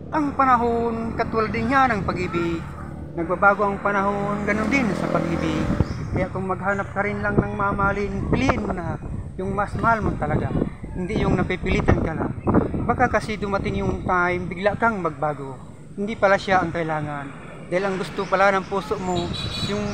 Ang panahon katulad din yan ng pag-ibig. Nagbabago ang panahon, ganun din sa pag-ibig. Kaya kung maghanap ka rin lang ng mamahalin, piliin mo na yung mas mahal mo talaga. Hindi yung napipilitan ka lang. Baka kasi dumating yung time, bigla kang magbago. Hindi pala siya ang kailangan. Dahil ang gusto pala ng puso mo, yung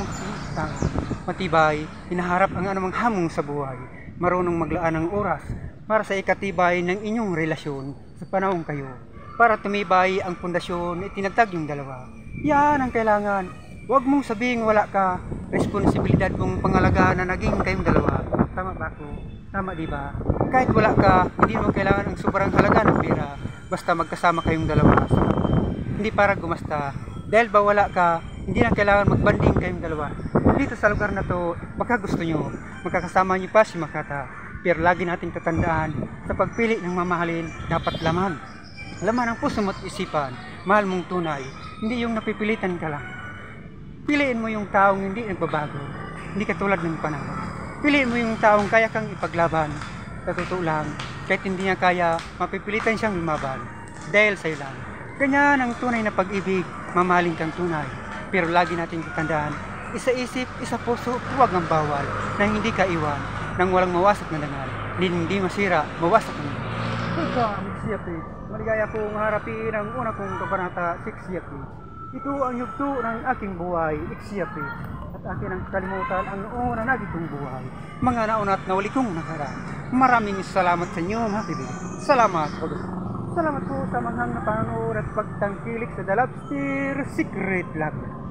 matibay, hinaharap ang anumang hamon sa buhay. Marunong maglaan ng oras para sa ikatibay ng inyong relasyon sa panahon kayo. Para tumibay ang pundasyon na itinatag yung dalawa. Yan ang kailangan. Huwag mong sabihin wala ka. Responsibilidad mong pangalagaan na naging kayong dalawa. Tama ba ako? Tama di ba? Kahit wala ka, hindi mo kailangan ang sobrang halaga ng pera. Basta magkasama kayong dalawa. Hindi para gumasta. Dahil ba wala ka, hindi na kailangan magbanding kayong dalawa. Dito sa lugar na to, baka gusto nyo, magkakasama nyo pa si Makata. Pero lagi natin tatandaan, sa pagpili ng mamahalin, dapat laman. Laman ang puso mo at isipan, mahal mong tunay, hindi yung napipilitan ka lang. Piliin mo yung taong hindi nagbabago, hindi katulad ng panahon. Piliin mo yung taong kaya kang ipaglaban, sa totoo lang, kahit hindi niya kaya, mapipilitan siyang lumaban, dahil sa'yo lang. Ganyan ang tunay na pag-ibig, mamahalin kang tunay. Pero lagi natin tatandaan, isa isip, isa puso, huwag ang bawal, na hindi ka iwan, nang walang mawasak na dangal, hindi masira, mawasak na. Maligaya pong harapin ang una kong kabanata, Iksiyapit. Ito ang yugto ng aking buhay, Iksiyapit. At akin ang kalimutan ang una naging kong buhay. Mga nauna at nawali kong nakaraan. Maraming salamat sa inyo, mga kaibigan. Salamat po. Salamat po sa manghang na panonood at pagtangkilik sa The Lobster Secret Lab.